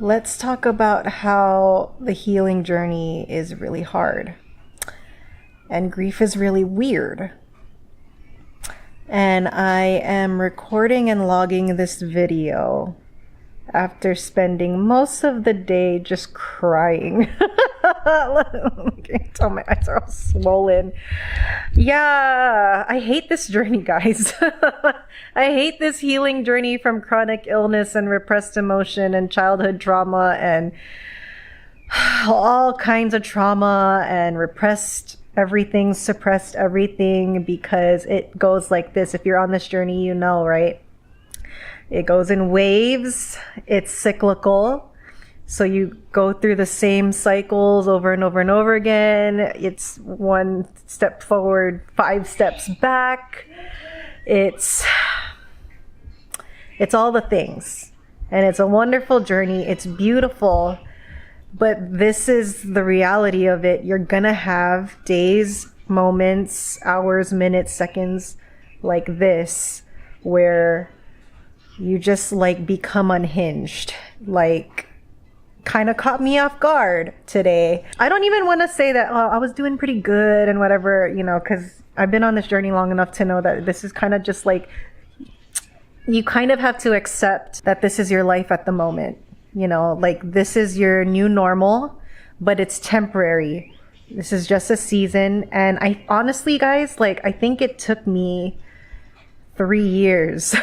Let's talk about how the healing journey is really hard and grief is really weird. And I am recording and logging this video after spending most of the day just crying. Tell my eyes are all swollen. Yeah, I hate this journey, guys. I hate this healing journey from chronic illness and repressed emotion and childhood trauma and all kinds of trauma and repressed everything, suppressed everything, because it goes like this. If you're on this journey, you know, right? It goes in waves. It's cyclical. So you go through the same cycles over and over and over again. It's one step forward, 5 steps back. It's all the things. And it's a wonderful journey. It's beautiful. But this is the reality of it. You're gonna have days, moments, hours, minutes, seconds like this where you just like become unhinged. Like, kind of caught me off guard today. I don't even want to say that, oh, I was doing pretty good and whatever, you know, because I've been on this journey long enough to know that this is kind of just like, you kind of have to accept that this is your life at the moment. You know, like this is your new normal, but it's temporary. This is just a season. And I honestly, guys, like, I think it took me 3 years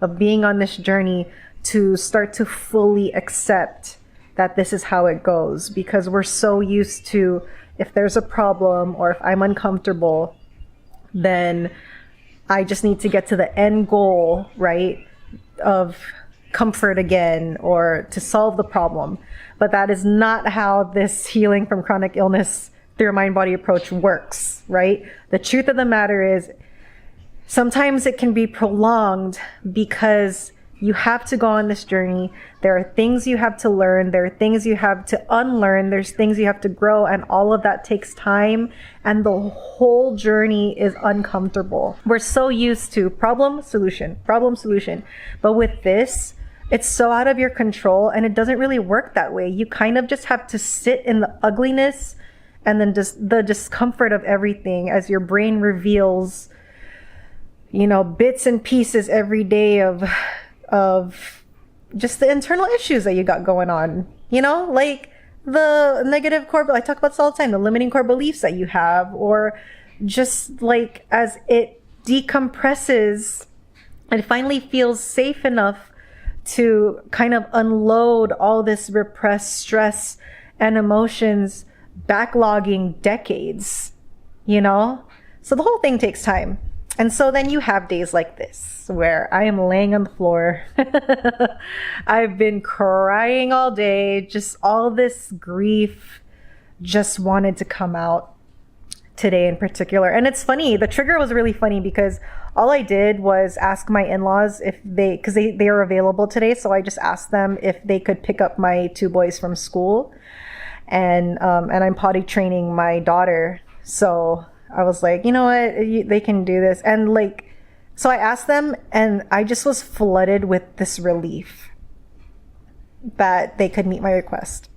of being on this journey to start to fully accept that this is how it goes, because we're so used to, if there's a problem or if I'm uncomfortable, then I just need to get to the end goal, right, of comfort again or to solve the problem. But that is not how this healing from chronic illness through a mind-body approach works, right? The truth of the matter is, sometimes it can be prolonged because you have to go on this journey. There are things you have to learn. There are things you have to unlearn. There's things you have to grow, and all of that takes time. And the whole journey is uncomfortable. We're so used to problem, solution. But with this, it's so out of your control, and it doesn't really work that way. You kind of just have to sit in the ugliness and then just the discomfort of everything as your brain reveals, you know, bits and pieces every day of just the internal issues that you got going on, you know, like the negative core, I talk about this all the time, the limiting core beliefs that you have, or just like as it decompresses and finally feels safe enough to kind of unload all this repressed stress and emotions, backlogging decades, you know? So the whole thing takes time. And so then you have days like this where I am laying on the floor. I've been crying all day. Just all this grief just wanted to come out today in particular. And it's funny. The trigger was really funny because all I did was ask my in-laws if because they are available today. So I just asked them if they could pick up my 2 boys from school. And I'm potty training my daughter. So I was like, you know what, they can do this. And like, so I asked them, and I just was flooded with this relief that they could meet my request.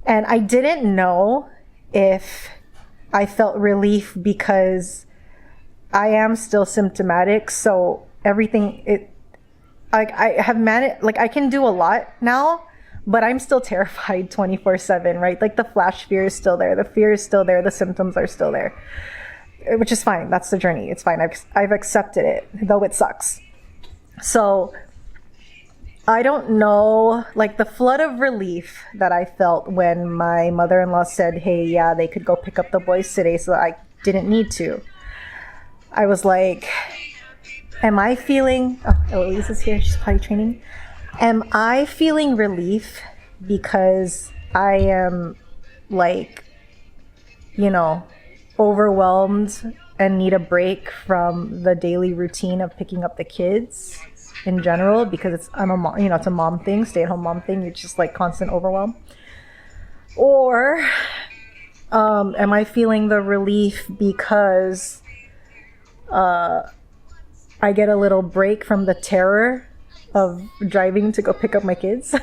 And I didn't know if I felt relief because I am still symptomatic. So everything, like I have managed, like I can do a lot now, but I'm still terrified 24/7, right? Like the flash fear is still there. The fear is still there. The symptoms are still there, which is fine. That's the journey. It's fine. I've accepted it, though it sucks. So I don't know, like the flood of relief that I felt when my mother-in-law said, hey, yeah, they could go pick up the boys today so that I didn't need to. I was like, am I feeling, oh, Eloise is here. She's potty training. Am I feeling relief because I am like, you know, overwhelmed and need a break from the daily routine of picking up the kids in general, because I'm a mom, you know, it's a mom thing, stay-at-home mom thing. You're just like constant overwhelm. Or am I feeling the relief because I get a little break from the terror of driving to go pick up my kids.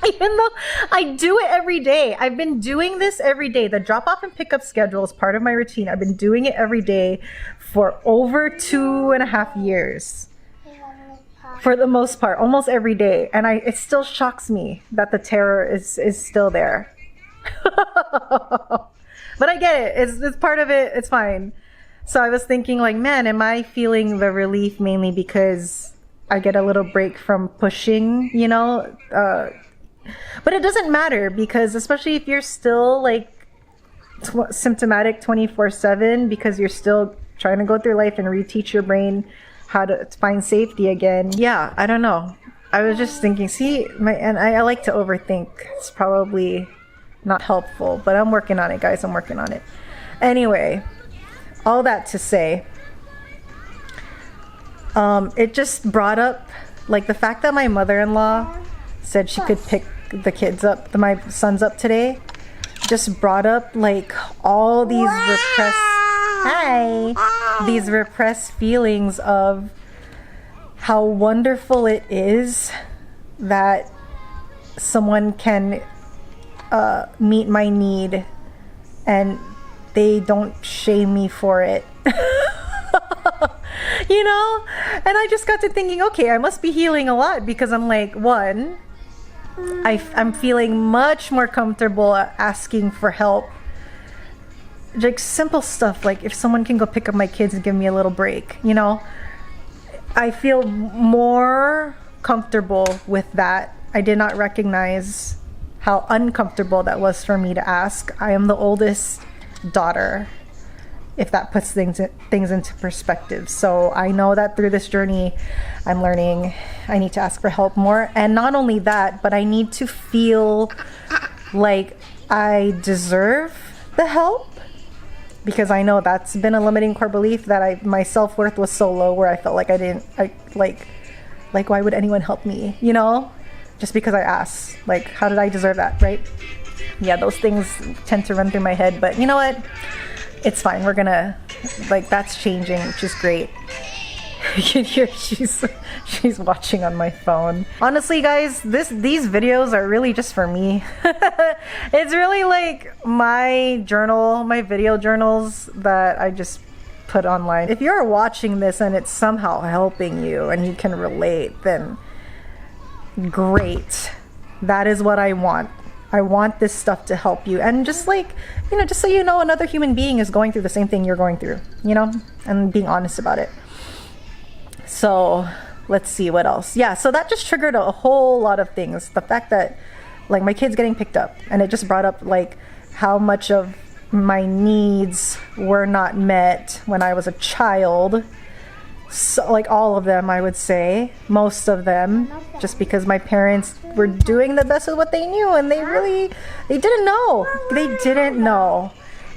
Even though I do it every day. I've been doing this every day. The drop off and pickup schedule is part of my routine. I've been doing it every day for over 2.5 years. For the most part, almost every day. And it still shocks me that the terror is still there. But I get it. It's part of it. It's fine. So I was thinking like, man, am I feeling the relief mainly because I get a little break from pushing, you know? But it doesn't matter because especially if you're still like symptomatic 24/7 because you're still trying to go through life and reteach your brain how to find safety again. Yeah, I don't know. I was just thinking, and I like to overthink. It's probably not helpful, but I'm working on it, guys. I'm working on it. Anyway, all that to say, it just brought up like the fact that my mother-in-law said she could pick the kids up, my sons up today, just brought up like all these repressed feelings of how wonderful it is that someone can meet my need and they don't shame me for it. You know? And I just got to thinking, okay, I must be healing a lot because I'm like, one, I'm feeling much more comfortable asking for help. Like simple stuff, like if someone can go pick up my kids and give me a little break, you know? I feel more comfortable with that. I did not recognize how uncomfortable that was for me to ask. I am the oldest daughter, if that puts things into perspective. So I know that through this journey, I'm learning I need to ask for help more. And not only that, but I need to feel like I deserve the help, because I know that's been a limiting core belief that my self-worth was so low where I felt like like why would anyone help me, you know? Just because I asked, like, how did I deserve that, right? Yeah, those things tend to run through my head, but you know what? It's fine. We're gonna, like, that's changing, which is great. You can hear she's watching on my phone. Honestly, guys, these videos are really just for me. It's really like my journal, my video journals that I just put online. If you're watching this and it's somehow helping you and you can relate, then great. That is what I want. I want this stuff to help you. And just like, you know, just so you know, another human being is going through the same thing you're going through, you know, and being honest about it. So let's see what else. Yeah, so that just triggered a whole lot of things. The fact that like my kid's getting picked up, and it just brought up like how much of my needs were not met when I was a child. So, like all of them, I would say, most of them, just because my parents were doing the best with what they knew, and they didn't know.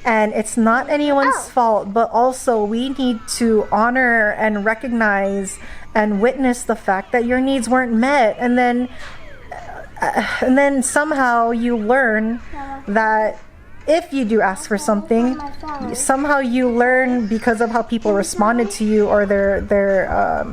And it's not anyone's fault, but also we need to honor and recognize and witness the fact that your needs weren't met. And then somehow you learn that if you do ask for something, somehow you learn because of how people responded to you or their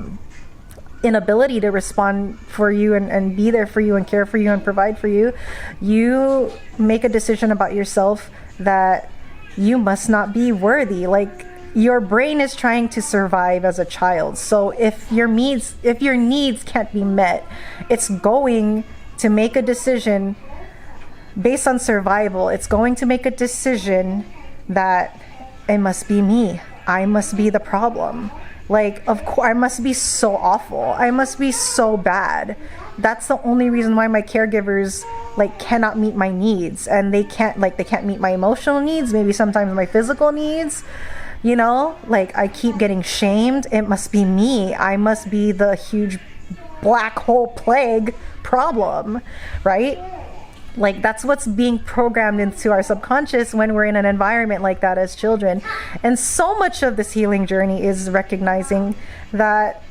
inability to respond for you and be there for you and care for you and provide for you, you make a decision about yourself that you must not be worthy. Like, your brain is trying to survive as a child. So if your needs can't be met, it's going to make a decision based on survival. It's going to make a decision that it must be me. I must be the problem. Like, of course, I must be so awful. I must be so bad. That's the only reason why my caregivers like cannot meet my needs, and they can't meet my emotional needs, maybe sometimes my physical needs, you know, like I keep getting shamed. It must be me. I must be the huge black hole plague problem, right? Like, that's what's being programmed into our subconscious when we're in an environment like that as children. And so much of this healing journey is recognizing that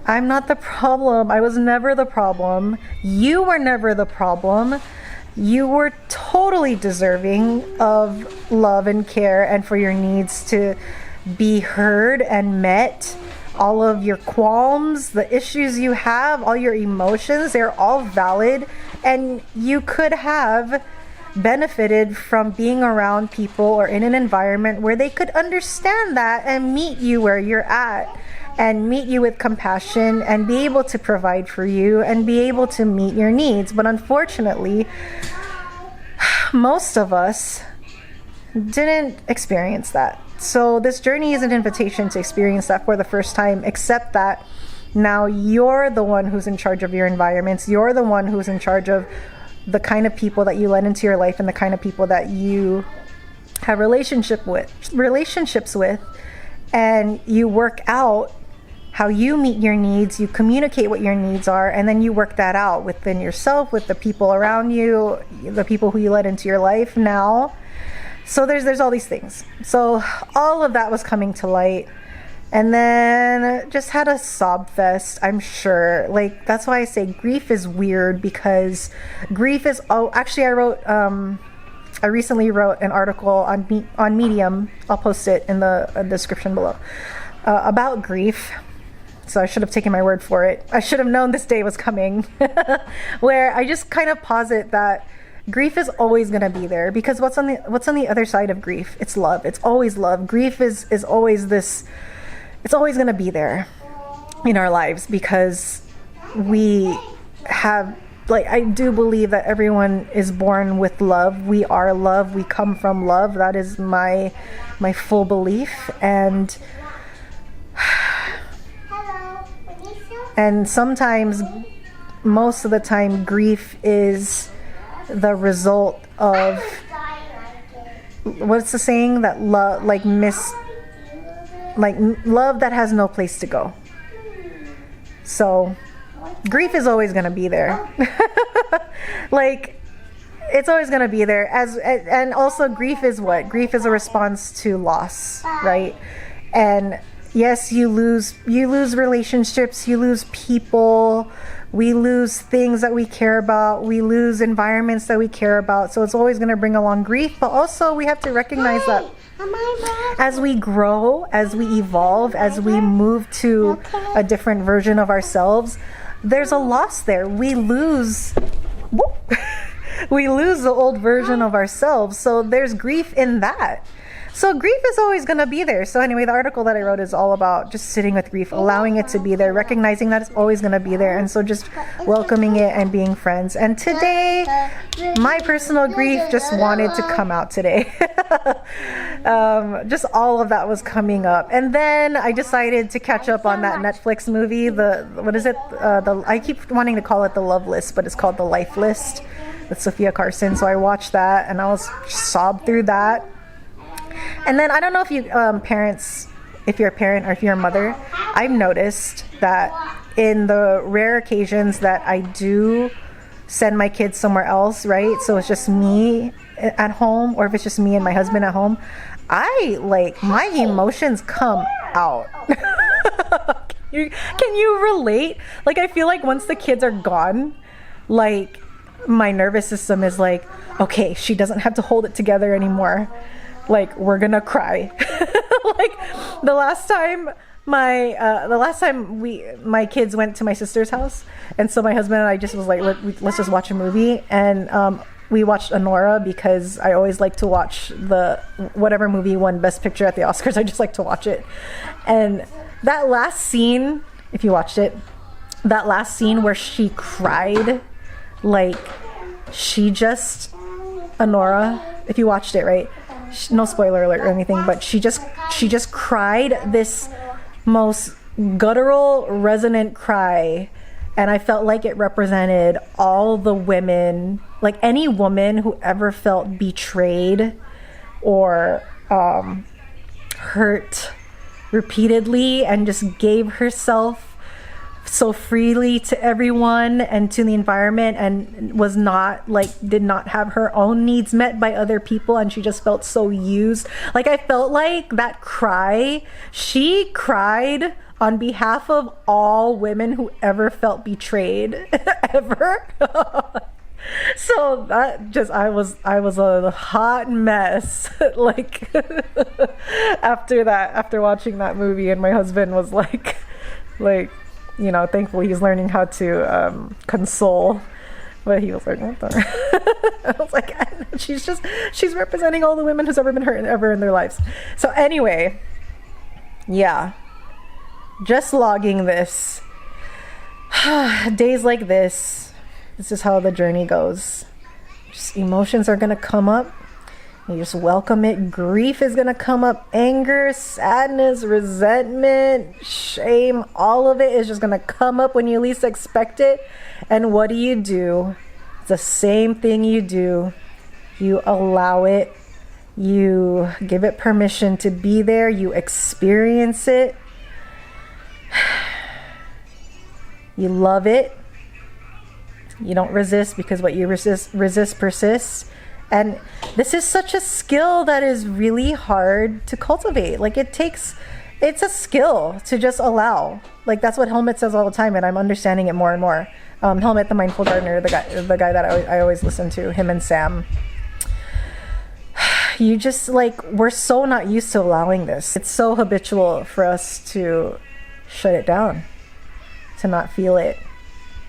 I'm not the problem. I was never the problem. You were never the problem. You were totally deserving of love and care and for your needs to be heard and met all of your qualms, the issues you have, all your emotions, they're all valid. And you could have benefited from being around people or in an environment where they could understand that and meet you where you're at and meet you with compassion and be able to provide for you and be able to meet your needs. But unfortunately, most of us didn't experience that. So this journey is an invitation to experience that for the first time, except that now you're the one who's in charge of your environments. You're the one who's in charge of the kind of people that you let into your life and the kind of people that you have relationships with, and you work out how you meet your needs, you communicate what your needs are, and then you work that out within yourself, with the people around you, the people who you let into your life now. So there's all these things. So all of that was coming to light. And then just had a sob fest, I'm sure. Like, that's why I say grief is weird, because grief is, I recently wrote an article on Medium. I'll post it in the description below, about grief. So I should have taken my word for it. I should have known this day was coming, where I just kind of posit that grief is always going to be there, because what's on the other side of grief? It's love. It's always love. Grief is always this. It's always going to be there in our lives, because we have, like, I do believe that everyone is born with love. We are love. We come from love. That is my full belief. And sometimes, most of the time, grief is the result of, what's the saying, that love, love that has no place to go. So grief is always going to be there. Like, it's always going to be there. And also, grief is what? Grief is a response to loss, right? And yes, you lose relationships, you lose people, we lose things that we care about, we lose environments that we care about. So it's always going to bring along grief. But also, we have to recognize that as we grow, as we evolve, as we move to a different version of ourselves, there's a loss there. We lose the old version of ourselves. So there's grief in that. So grief is always going to be there. So anyway, the article that I wrote is all about just sitting with grief, allowing it to be there, recognizing that it's always going to be there, and so just welcoming it and being friends. And today, my personal grief just wanted to come out today. Just all of that was coming up. And then I decided to catch up on that Netflix movie, I keep wanting to call it The Love List, but it's called The Life List, with Sophia Carson. So I watched that, and I was sobbed through that. And then I don't know if you parents, if you're a parent or if you're a mother, I've noticed that in the rare occasions that I do send my kids somewhere else, right? So it's just me at home, or if it's just me and my husband at home, my emotions come out. Can you relate? Like, I feel like once the kids are gone, like, my nervous system is like, okay, she doesn't have to hold it together anymore. Like, we're gonna cry. Like, the last time my kids went to my sister's house, and so my husband and I just was like, let's just watch a movie, and we watched Anora, because I always like to watch whatever movie won Best Picture at the Oscars. I just like to watch it. And that last scene, if you watched it, that last scene where she cried, like, Anora, if you watched it, right? No spoiler alert or anything, but she just cried this most guttural, resonant cry, and I felt like it represented all the women, like any woman who ever felt betrayed or hurt repeatedly, and just gave herself so freely to everyone and to the environment, and did not have her own needs met by other people, and she just felt so used. Like, I felt like that cry, she cried on behalf of all women who ever felt betrayed ever. So that just, I was a hot mess. Like, after watching that movie, and my husband was like, Like, you know, thankfully he's learning how to console. But he was like, what the? I was like, she's representing all the women who's ever been hurt ever in their lives. So anyway, yeah, just logging this. Days like this is how the journey goes. Just emotions are gonna come up. You just welcome it. Grief is gonna come up. Anger, sadness, resentment, shame, all of it is just gonna come up when you least expect it. And what do? It's the same thing you do. You allow it. You give it permission to be there. You experience it. You love it. You don't resist, because what you resist persists. And this is such a skill that is really hard to cultivate. Like, it's a skill to just allow. Like, that's what Helmut says all the time, and I'm understanding it more and more. Helmut, the mindful gardener, the guy that I always listen to, him and Sam. You just, like, we're so not used to allowing this. It's so habitual for us to shut it down, to not feel it,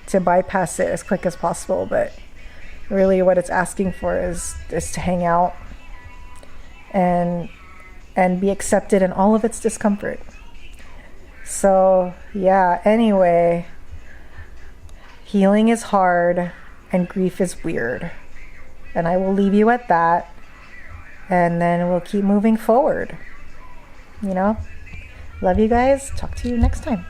to bypass it as quick as possible. But really what it's asking for is to hang out and be accepted in all of its discomfort. So yeah, anyway, healing is hard and grief is weird. And I will leave you at that. And then we'll keep moving forward. You know? Love you guys. Talk to you next time.